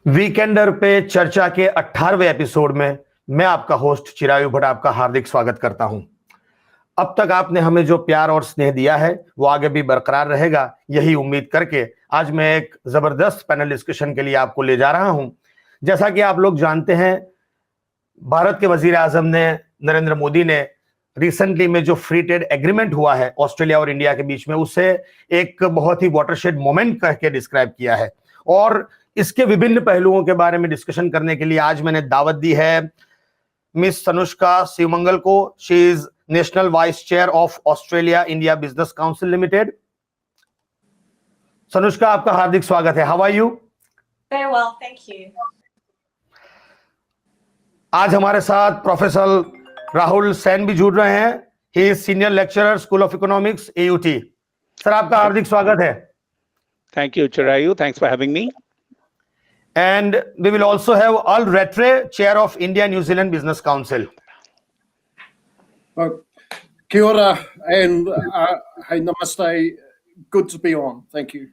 Weekender पे चर्चा के 18वें एपिसोड में मैं आपका होस्ट चिरायु भट्ट आपका हार्दिक स्वागत करता हूं। अब तक आपने हमें जो प्यार और स्नेह दिया है वो आगे भी बरकरार रहेगा, यही उम्मीद करके आज मैं एक जबरदस्त पैनल डिस्कशन के लिए आपको ले जा रहा हूं। जैसा कि आप लोग जानते हैं, भारत के वजीर आजम ने नरेंद्र मोदी ने रिसेंटली में जो फ्री ट्रेड एग्रीमेंट हुआ है ऑस्ट्रेलिया और इंडिया के बीच में, उसे एक बहुत ही वाटरशेड मोमेंट कह के डिस्क्राइब किया है। और इसके विभिन्न पहलुओं के बारे में डिस्कशन करने के लिए आज मैंने दावत दी है मिस तनुष्का शिवमंगल को। She is national vice chair of Australia India Business Council Limited. Tanushka, आपका हार्दिक स्वागत है। How are you? Very well, thank you. आज हमारे साथ प्रोफेसर राहुल सैन भी जुड़ रहे हैं। He is senior lecturer school of economics AUT। Sir, आपका हार्दिक स्वागत है। Thank you, Chirayu. Thanks for having me. And we will also have Al Retre, chair of India New Zealand Business Council. Kia ora and hey, namaste. Good to be on. Thank you.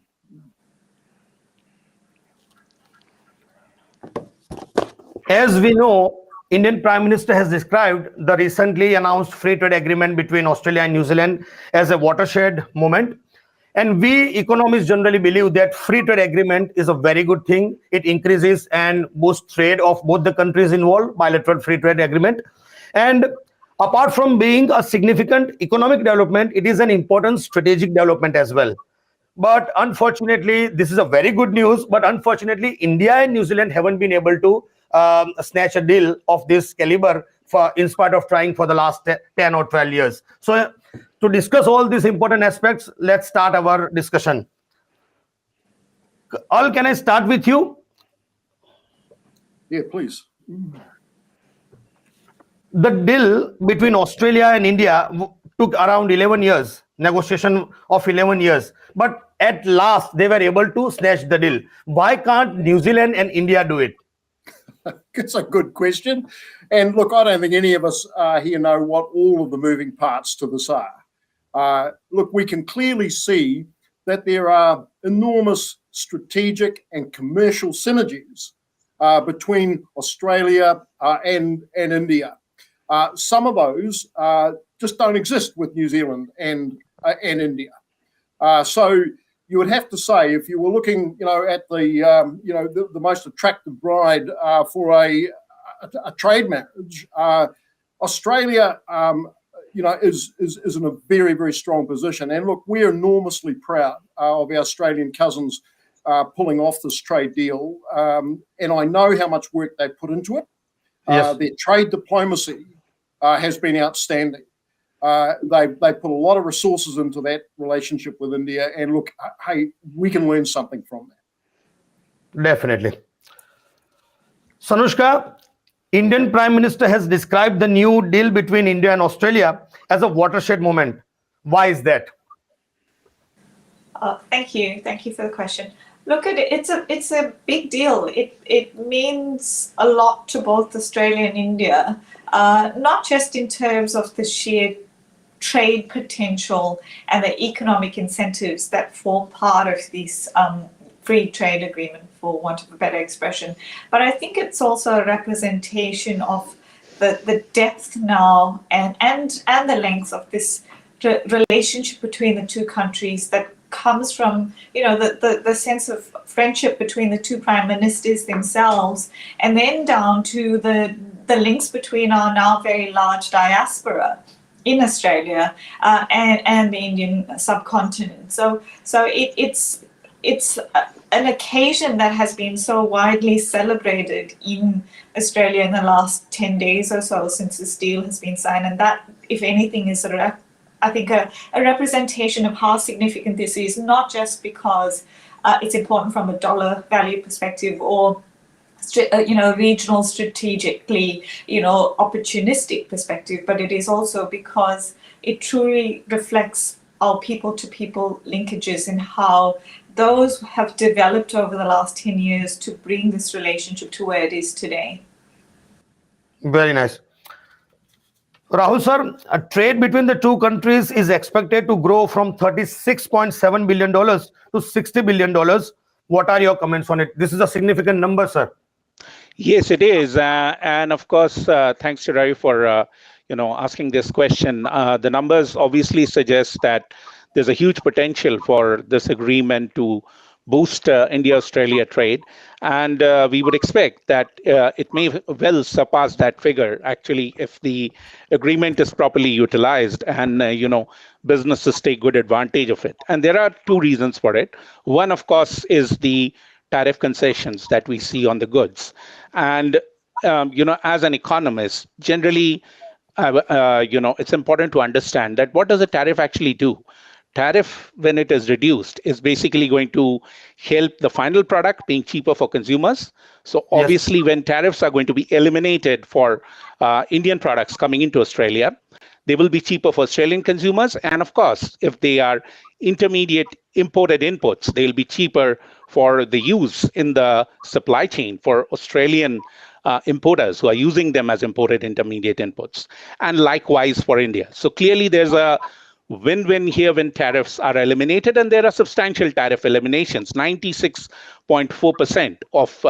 As we know, Indian Prime Minister has described the recently announced free trade agreement between Australia and New Zealand as a watershed moment. And we economists generally believe that free trade agreement is a very good thing. It increases and boosts trade of both the countries involved, bilateral free trade agreement. And apart from being a significant economic development, it is an important strategic development as well. But unfortunately, this is a very good news. But unfortunately, India and New Zealand haven't been able to snatch a deal of this caliber in spite of trying for the last 10 or 12 years. So to discuss all these important aspects, let's start our discussion. Al, can I start with you? Yeah, please. The deal between Australia and India took around 11 years, negotiation of 11 years. But at last, they were able to snatch the deal. Why can't New Zealand and India do it? It's a good question. And look, I don't think any of us here know what all of the moving parts to this are. Look, we can clearly see that there are enormous strategic and commercial synergies between Australia and India. Some of those just don't exist with New Zealand and India. So you would have to say, if you were looking, at the most attractive bride for a trade marriage, Australia, is in a very, very strong position. And look, we're enormously proud of our Australian cousins pulling off this trade deal. And I know how much work they put into it. Yes. Their trade diplomacy has been outstanding. They put a lot of resources into that relationship with India, and look, hey, we can learn something from that. Definitely. Sanushka, Indian Prime Minister has described the new deal between India and Australia as a watershed moment. Why is that? Thank you. Thank you for the question. Look, it's a big deal. It means a lot to both Australia and India, not just in terms of the sheer trade potential and the economic incentives that form part of this free trade agreement, for want of a better expression, but I think it's also a representation of the depth now and the length of this relationship between the two countries that comes from the sense of friendship between the two prime ministers themselves, and then down to the links between our now very large diaspora in Australia and the Indian subcontinent. So it's an occasion that has been so widely celebrated in Australia in the last 10 days or so since this deal has been signed, and that, if anything, is I think a representation of how significant this is, not just because it's important from a dollar value perspective or regional, strategically, opportunistic perspective, but it is also because it truly reflects our people-to-people linkages and how those have developed over the last 10 years to bring this relationship to where it is today. Very nice. Rahul sir, a trade between the two countries is expected to grow from $36.7 billion to $60 billion. What are your comments on it? This is a significant number, sir. Yes, it is. And of course, thanks to Ravi for asking this question. The numbers obviously suggest that there's a huge potential for this agreement to boost India-Australia trade. And we would expect that it may well surpass that figure, actually, if the agreement is properly utilized and, businesses take good advantage of it. And there are two reasons for it. One, of course, is the tariff concessions that we see on the goods. And, as an economist, generally, it's important to understand that what does a tariff actually do? Tariff, when it is reduced, is basically going to help the final product being cheaper for consumers. So obviously, when tariffs are going to be eliminated for Indian products coming into Australia, they will be cheaper for Australian consumers. And of course, if they are intermediate imported inputs, they'll be cheaper for the use in the supply chain for Australian importers who are using them as imported intermediate inputs. And likewise for India. So clearly, there's a win-win here when tariffs are eliminated, and there are substantial tariff eliminations. 96.4% of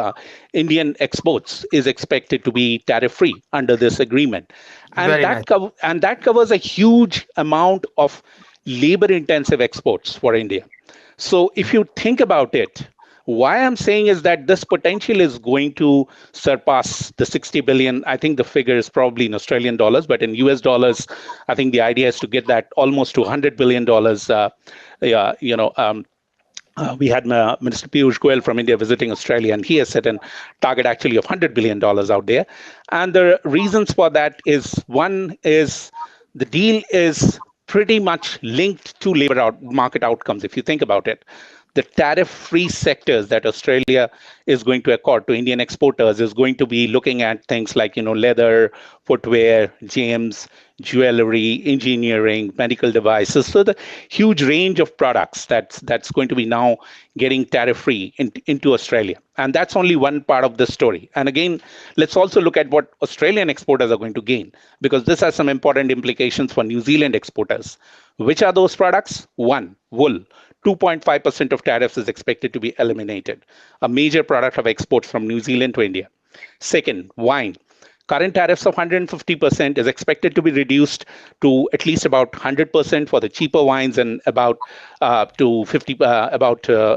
Indian exports is expected to be tariff-free under this agreement. And that covers a huge amount of labor-intensive exports for India. So if you think about it, why I'm saying is that this potential is going to surpass the 60 billion. I think the figure is probably in Australian dollars, but in US dollars, I think the idea is to get that almost to $100 billion. We had Minister Piyush Goyal from India visiting Australia, and he has set a target actually of $100 billion out there. And the reasons for that is, one is the deal is pretty much linked to labor market outcomes, if you think about it. The tariff-free sectors that Australia is going to accord to Indian exporters is going to be looking at things like, leather, footwear, gems, jewelry, engineering, medical devices. So the huge range of products that's going to be now getting tariff-free into Australia. And that's only one part of the story. And again, let's also look at what Australian exporters are going to gain, because this has some important implications for New Zealand exporters. Which are those products? One, wool. 2.5% of tariffs is expected to be eliminated, a major product of exports from New Zealand to India. Second, wine. Current tariffs of 150% is expected to be reduced to at least about 100% for the cheaper wines, and about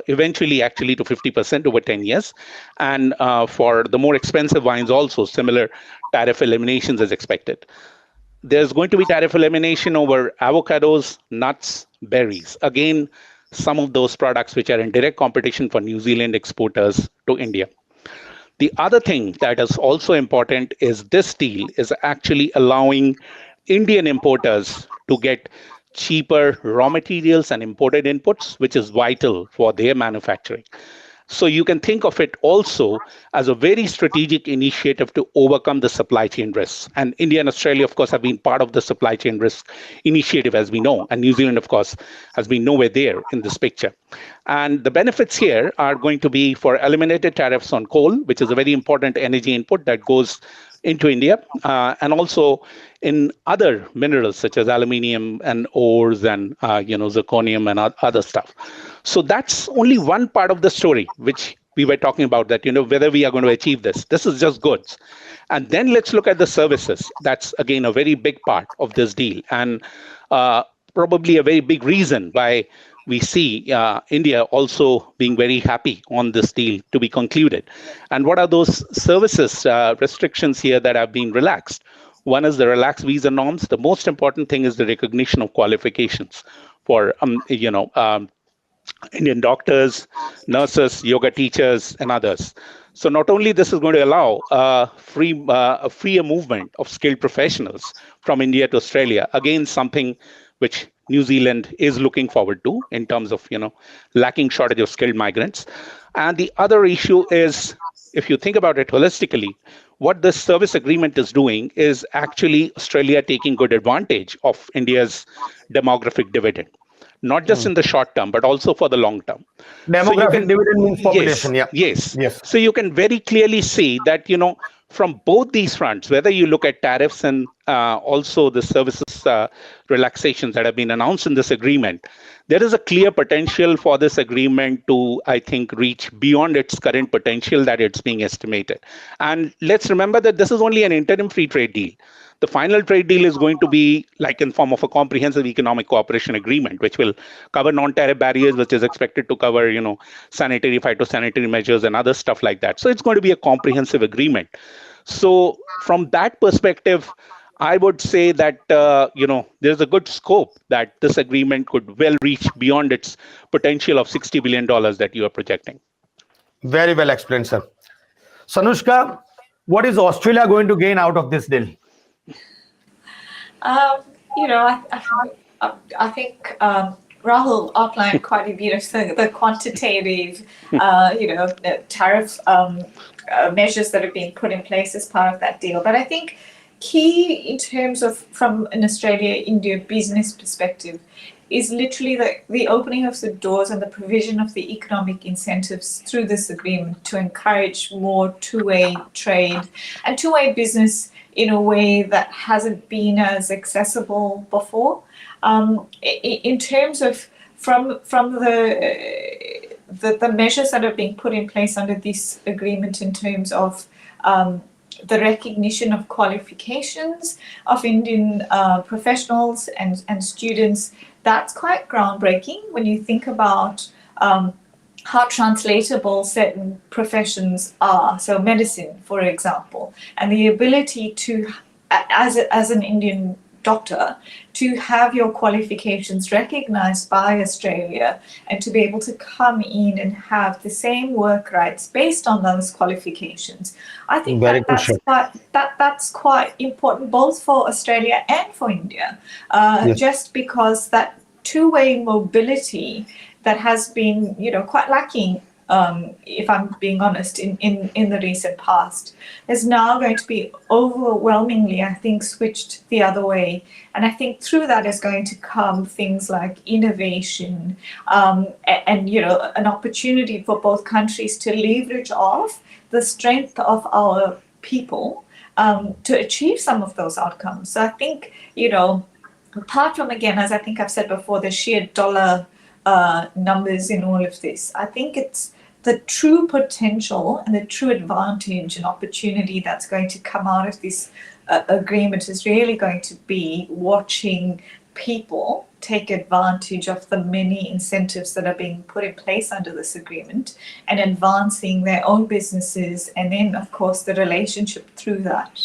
eventually actually to 50% over 10 years. And for the more expensive wines also, similar tariff eliminations is expected. There's going to be tariff elimination over avocados, nuts, berries. Again, some of those products which are in direct competition for New Zealand exporters to India. The other thing that is also important is this deal is actually allowing Indian importers to get cheaper raw materials and imported inputs, which is vital for their manufacturing. So you can think of it also as a very strategic initiative to overcome the supply chain risks. And India and Australia, of course, have been part of the supply chain risk initiative, as we know. And New Zealand, of course, has been nowhere there in this picture. And the benefits here are going to be for eliminated tariffs on coal, which is a very important energy input that goes into India, and also in other minerals such as aluminium and ores and zirconium and other stuff. So that's only one part of the story, which we were talking about, that whether we are going to achieve this. This is just goods. And then let's look at the services. That's again a very big part of this deal, and probably a very big reason why we see India also being very happy on this deal to be concluded. And what are those services restrictions here that have been relaxed? One is the relaxed visa norms. The most important thing is the recognition of qualifications for Indian doctors, nurses, yoga teachers, and others. So not only this is going to allow a freer movement of skilled professionals from India to Australia, again, something which New Zealand is looking forward to in terms of, lacking shortage of skilled migrants. And the other issue is, if you think about it holistically, what this service agreement is doing is actually Australia taking good advantage of India's demographic dividend, not just in the short term, but also for the long term. Demographic dividend means population, yes. So you can very clearly see that, from both these fronts, whether you look at tariffs and also the services relaxations that have been announced in this agreement, there is a clear potential for this agreement to, I think, reach beyond its current potential that it's being estimated. And let's remember that this is only an interim free trade deal. The final trade deal is going to be like in form of a comprehensive economic cooperation agreement, which will cover non-tariff barriers, which is expected to cover, sanitary, phytosanitary measures and other stuff like that. So it's going to be a comprehensive agreement. So from that perspective, I would say that, there's a good scope that this agreement could well reach beyond its potential of $60 billion that you are projecting. Very well explained, sir. Sanushka, what is Australia going to gain out of this deal? I think Rahul outlined quite a bit of the quantitative, tariff measures that have been put in place as part of that deal. But I think key in terms of from an Australia-India business perspective is literally the opening of the doors and the provision of the economic incentives through this agreement to encourage more two-way trade and two-way business in a way that hasn't been as accessible before. In terms of from the measures that are being put in place under this agreement in terms of the recognition of qualifications of Indian professionals and students, that's quite groundbreaking when you think about how translatable certain professions are. So medicine, for example, and the ability to, as an Indian doctor, to have your qualifications recognized by Australia and to be able to come in and have the same work rights based on those qualifications. I think that's quite important both for Australia and for India, just because that two-way mobility that has been, quite lacking, if I'm being honest, in the recent past, is now going to be overwhelmingly, I think, switched the other way. And I think through that is going to come things like innovation and an opportunity for both countries to leverage off the strength of our people to achieve some of those outcomes. So I think, apart from, again, as I think I've said before, the sheer dollar numbers in all of this, I think it's the true potential and the true advantage and opportunity that's going to come out of this agreement is really going to be watching people take advantage of the many incentives that are being put in place under this agreement and advancing their own businesses and then, of course, the relationship through that.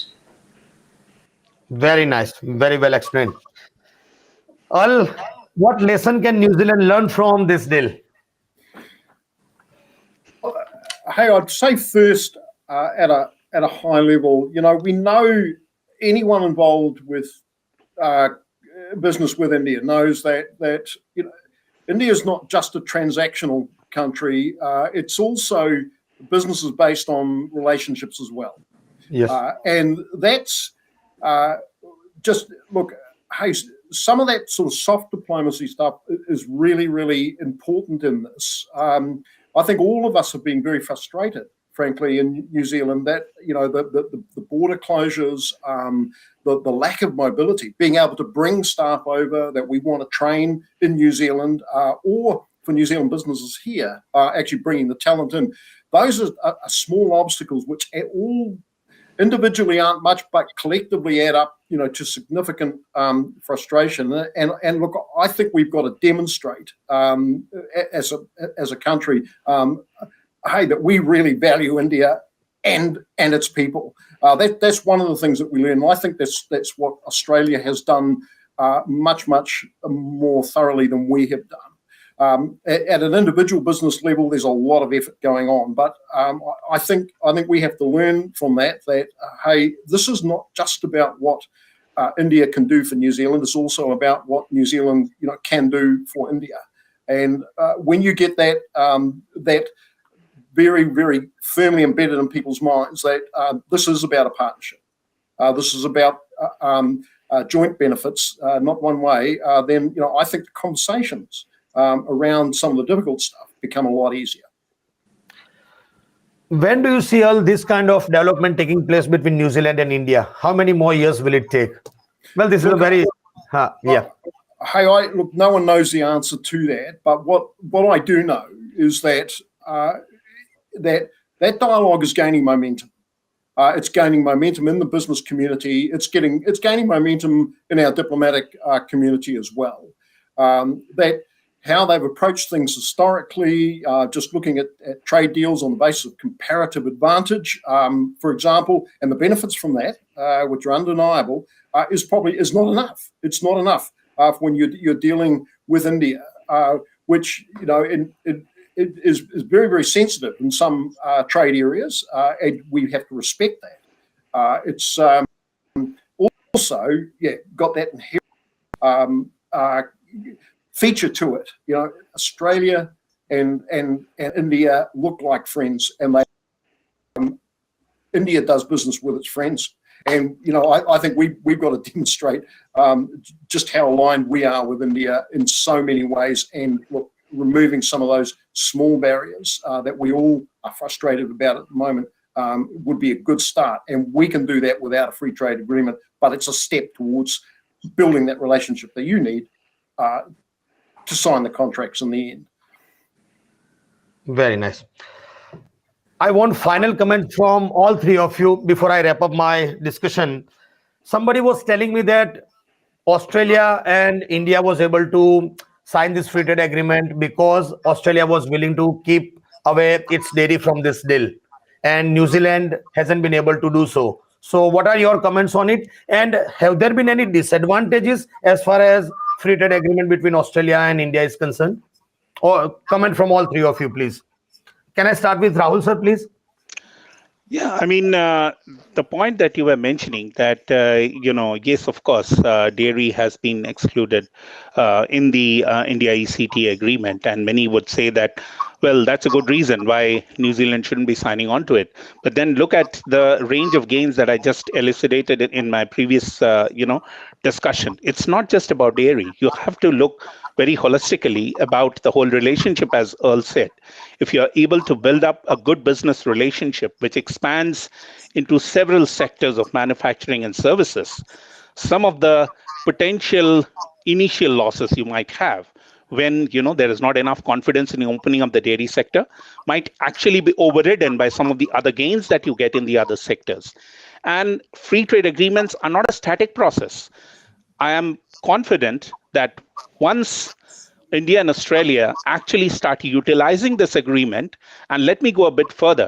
Very nice. Very well explained. Al, what lesson can New Zealand learn from this deal? Hey, I'd say first at a high level, we know anyone involved with business with India knows that India is not just a transactional country; it's also businesses based on relationships as well. Yes, and that's just look. Hey, some of that sort of soft diplomacy stuff is really, really important in this. I think all of us have been very frustrated, frankly, in New Zealand that, the border closures, the lack of mobility, being able to bring staff over that we want to train in New Zealand or for New Zealand businesses here, actually bringing the talent in. Those are small obstacles which all individually aren't much, but collectively add up, to significant frustration. And look, I think we've got to demonstrate as a country, that we really value India and its people. That's one of the things that we learn. I think that's what Australia has done much more thoroughly than we have done. At an individual business level, there's a lot of effort going on, but I think we have to learn from that hey, this is not just about what India can do for New Zealand. It's also about what New Zealand, can do for India. And when you get that very, very firmly embedded in people's minds that this is about a partnership, this is about joint benefits, not one way, then I think the conversations around some of the difficult stuff become a lot easier. When do you see all this kind of development taking place between New Zealand and India? How many more years will it take? Well, this is a very Yeah. Hey, look, no one knows the answer to that, but what I do know is that that dialogue is gaining momentum. It's gaining momentum in the business community. It's gaining momentum in our diplomatic community as well. That how they've approached things historically, just looking at trade deals on the basis of comparative advantage, for example, and the benefits from that, which are undeniable, is not enough. It's not enough when you're dealing with India, which it is very, very sensitive in some trade areas, and we have to respect that. It's also got that inherent feature to it. Australia and India look like friends, and India does business with its friends. And I think we've got to demonstrate just how aligned we are with India in so many ways, and look, removing some of those small barriers that we all are frustrated about at the moment would be a good start. And we can do that without a free trade agreement, but it's a step towards building that relationship that you need to sign the contracts in the end. Very nice. I want final comment from all three of you before I wrap up my discussion. Somebody was telling me that Australia and India was able to sign this free trade agreement because Australia was willing to keep away its dairy from this deal, and New Zealand hasn't been able to do so. So what are your comments on it? And have there been any disadvantages as far as free trade agreement between Australia and India is concerned? Or comment from all three of you, please. Can I start with Rahul, sir, please? Yeah, I mean, the point that you were mentioning that, yes, of course, dairy has been excluded in the India ECT agreement. And many would say that, well, that's a good reason why New Zealand shouldn't be signing on to it. But then look at the range of gains that I just elucidated in my previous, discussion. It's not just about dairy. You have to look very holistically about the whole relationship, as Earl said. If you're able to build up a good business relationship, which expands into several sectors of manufacturing and services, some of the potential initial losses you might have when there is not enough confidence in the opening of the dairy sector might actually be overridden by some of the other gains that you get in the other sectors. And free trade agreements are not a static process. I am confident that once India and Australia actually start utilizing this agreement, and let me go a bit further,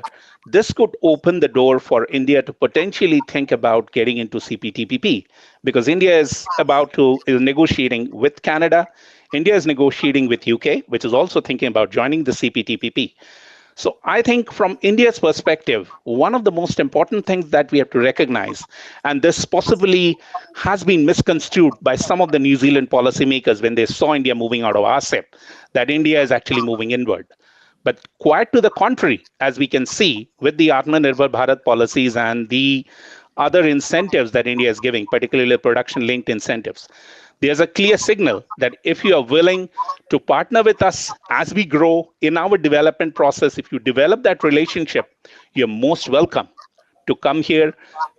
this could open the door for India to potentially think about getting into CPTPP, because India is negotiating with Canada. India is negotiating with UK, which is also thinking about joining the CPTPP. So I think from India's perspective, one of the most important things that we have to recognize, and this possibly has been misconstrued by some of the New Zealand policymakers when they saw India moving out of RCEP, that India is actually moving inward. But quite to the contrary, as we can see with the Atmanirbhar Bharat policies and the other incentives that India is giving, particularly production-linked incentives, there's a clear signal that if you are willing to partner with us as we grow in our development process, if you develop that relationship, you're most welcome to come here,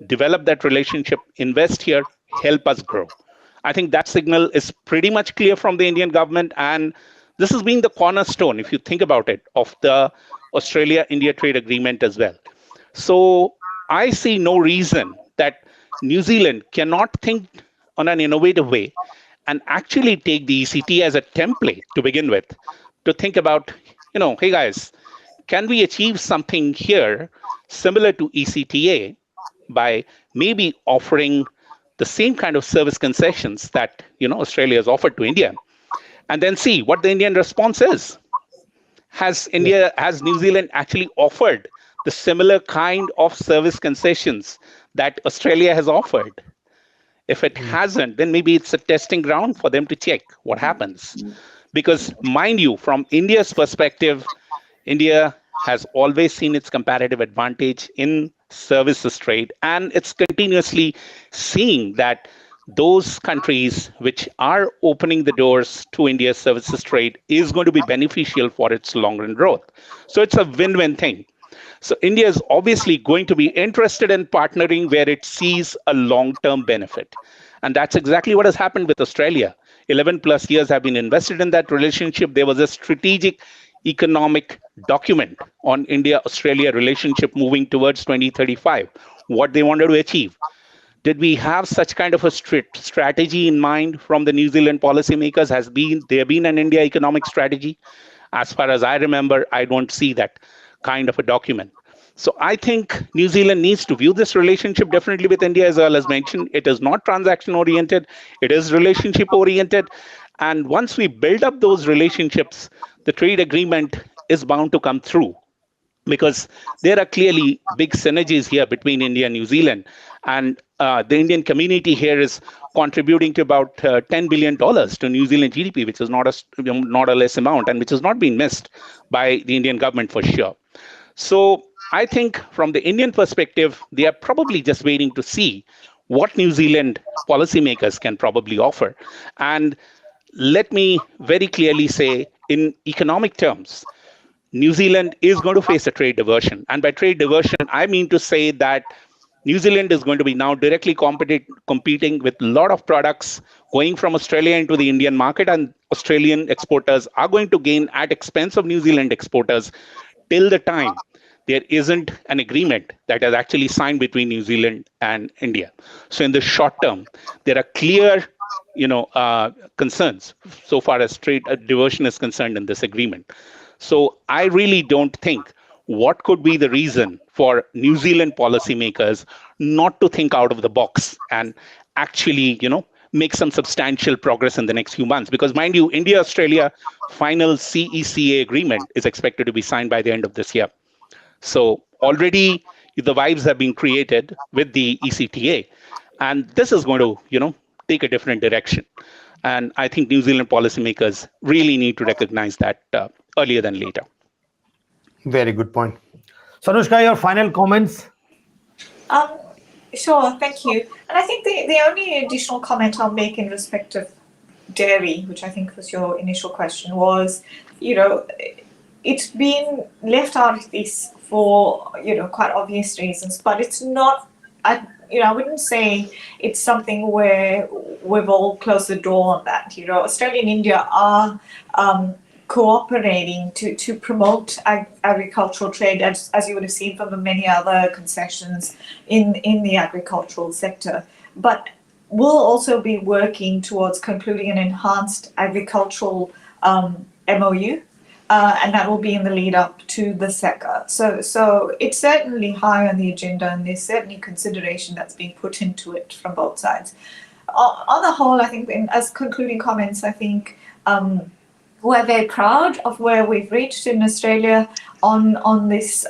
develop that relationship, invest here, help us grow. I think that signal is pretty much clear from the Indian government, and this has been the cornerstone, if you think about it, of the Australia-India trade agreement as well. So I see no reason that New Zealand cannot think on an innovative way and actually take the ECT as a template to begin with, to think about, hey guys, can we achieve something here similar to ECTA by maybe offering the same kind of service concessions that Australia has offered to India, and then see what the Indian response is. Has New Zealand actually offered the similar kind of service concessions that Australia has offered? If it hasn't, then maybe it's a testing ground for them to check what happens. Because mind you, from India's perspective, India has always seen its comparative advantage in services trade, and it's continuously seeing that those countries which are opening the doors to India's services trade is going to be beneficial for its long-run growth. So it's a win-win thing. So India is obviously going to be interested in partnering where it sees a long-term benefit. And that's exactly what has happened with Australia. 11 plus years have been invested in that relationship. There was a strategic economic document on India-Australia relationship moving towards 2035, what they wanted to achieve. Did we have such kind of a strategy in mind from the New Zealand policymakers? Has there been an India economic strategy? As far as I remember, I don't see that kind of a document. So I think New Zealand needs to view this relationship differently with India, as well as mentioned. It is not transaction oriented, it is relationship oriented. And once we build up those relationships, the trade agreement is bound to come through, because there are clearly big synergies here between India and New Zealand. And the Indian community here is contributing to about $10 billion to New Zealand GDP, which is not a less amount, and which has not been missed by the Indian government for sure. So I think from the Indian perspective, they are probably just waiting to see what New Zealand policymakers can probably offer. And let me very clearly say, in economic terms, New Zealand is going to face a trade diversion. And by trade diversion, I mean to say that New Zealand is going to be now directly competing with a lot of products going from Australia into the Indian market, and Australian exporters are going to gain at expense of New Zealand exporters till the time there isn't an agreement that is actually signed between New Zealand and India. So in the short term, there are clear concerns so far as trade diversion is concerned in this agreement. So I really don't think what could be the reason for New Zealand policymakers not to think out of the box and actually, make some substantial progress in the next few months. Because mind you, India-Australia final CECA agreement is expected to be signed by the end of this year. So already the vibes have been created with the ECTA, and this is going to, take a different direction. And I think New Zealand policymakers really need to recognize that earlier than later. Very good point. Sanushka, your final comments? Sure, thank you. And I think the only additional comment I'll make in respect of dairy, which I think was your initial question, was, it's been left out of this for, quite obvious reasons, but it's not, I wouldn't say it's something where we've all closed the door on that. Australia and India are cooperating to promote agricultural trade, as you would have seen from the many other concessions in the agricultural sector. But we'll also be working towards concluding an enhanced agricultural MOU, and that will be in the lead up to the SECA. So it's certainly high on the agenda, and there's certainly consideration that's being put into it from both sides. On the whole, I think, as concluding comments, I think we're very proud of where we've reached in Australia on this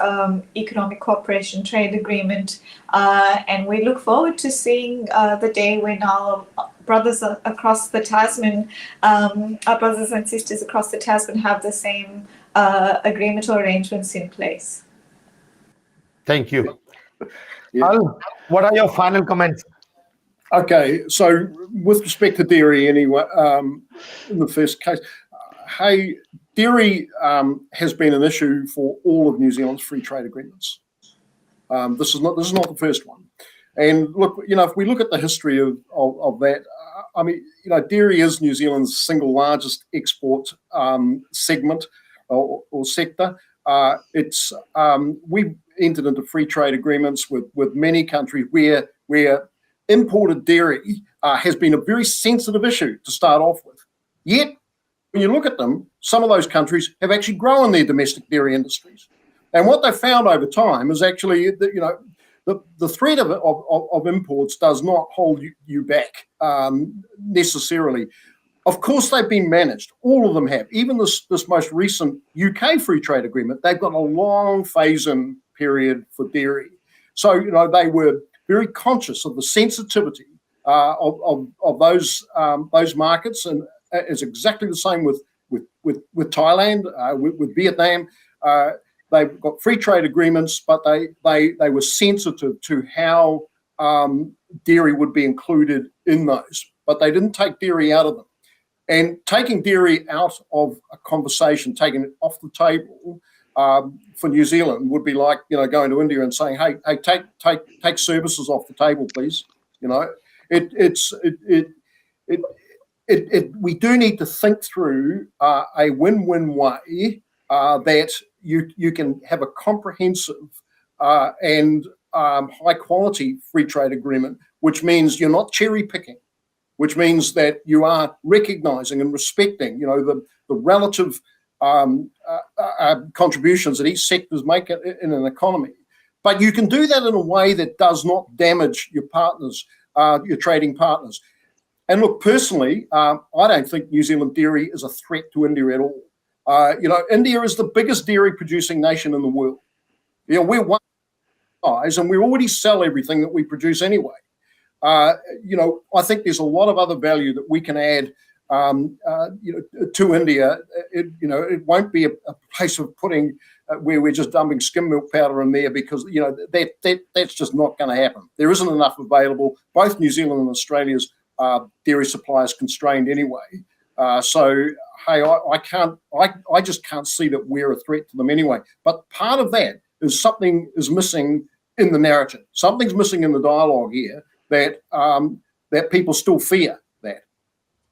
economic cooperation trade agreement, and we look forward to seeing the day when our brothers across the Tasman, our brothers and sisters across the Tasman, have the same agreement or arrangements in place. Thank you. Yeah. Al, what are your final comments? Okay, so with respect to dairy, anyway, in the first case, dairy has been an issue for all of New Zealand's free trade agreements. This is not the first one. And look, if we look at the history of that, dairy is New Zealand's single largest export segment or sector. We entered into free trade agreements with many countries where imported dairy has been a very sensitive issue to start off with. Yet, when you look at them, some of those countries have actually grown their domestic dairy industries. And what they've found over time is actually that, the threat of imports does not hold you back necessarily. Of course, they've been managed. All of them have. Even this most recent UK free trade agreement, they've got a long phase-in period for dairy. So, they were very conscious of the sensitivity of those markets, and it's exactly the same with Thailand, with Vietnam. They've got free trade agreements, but they were sensitive to how dairy would be included in those. But they didn't take dairy out of them. And taking dairy out of a conversation, taking it off the table for New Zealand would be like, going to India and saying, hey, take services off the table, please. we do need to think through a win-win way that you can have a comprehensive and high-quality free trade agreement, which means you're not cherry-picking, which means that you are recognising and respecting, the relative contributions that each sectors make in an economy. But you can do that in a way that does not damage your partners, your trading partners. And look, personally, I don't think New Zealand dairy is a threat to India at all. India is the biggest dairy producing nation in the world. We're one size and we already sell everything that we produce anyway. I think there's a lot of other value that we can add to India. It won't be a place of putting where we're just dumping skim milk powder in there, because that's just not going to happen. There isn't enough available. Both New Zealand and Australia's dairy supply is constrained anyway. So hey, I just can't see that we're a threat to them anyway. But part of that is something is missing in the narrative. Something's missing in the dialogue here that people still fear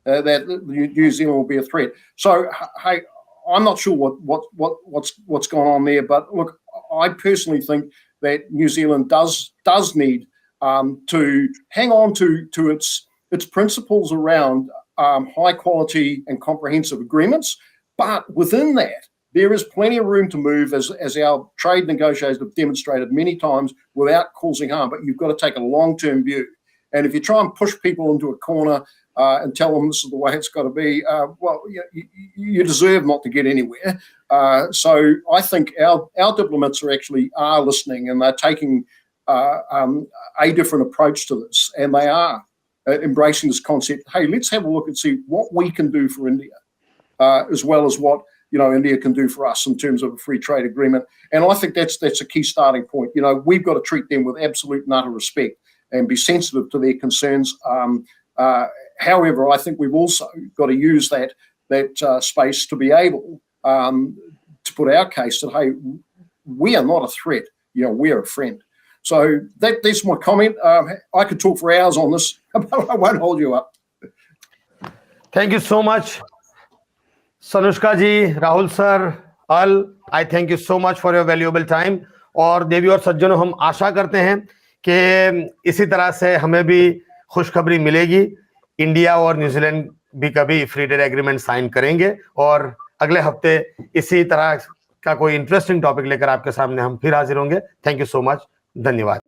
that New Zealand will be a threat. So hey, I'm not sure what's going on there, but look, I personally think that New Zealand does need to hang on to its principles around high quality and comprehensive agreements, but within that there is plenty of room to move, as our trade negotiators have demonstrated many times, without causing harm. But you've got to take a long-term view, and if you try and push people into a corner and tell them this is the way it's got to be, you deserve not to get anywhere. So I think our diplomats are listening, and they're taking a different approach to this, and they are embracing this concept. Hey, let's have a look and see what we can do for India, as well as what India can do for us in terms of a free trade agreement. And I think that's a key starting point. We've got to treat them with absolute and utter respect and be sensitive to their concerns. However, I think we've also got to use that space to be able to put our case that, hey, we are not a threat. We're a friend. So that's my comment. I could talk for hours on this, but I won't hold you up. Thank you so much, Sanushka ji, Rahul sir, Al. I thank you so much for your valuable time. और देवी और सज्जनों, हम आशा करते हैं कि इसी तरह से हमें भी खुशखबरी मिलेगी। इंडिया और न्यूजीलैंड भी कभी फ्री ट्रेड एग्रीमेंट साइन करेंगे, और अगले हफ्ते इसी तरह का कोई इंटरेस्टिंग टॉपिक लेकर आपके सामने हम फिर हाजिर होंगे। थैंक यू सो मच, धन्यवाद।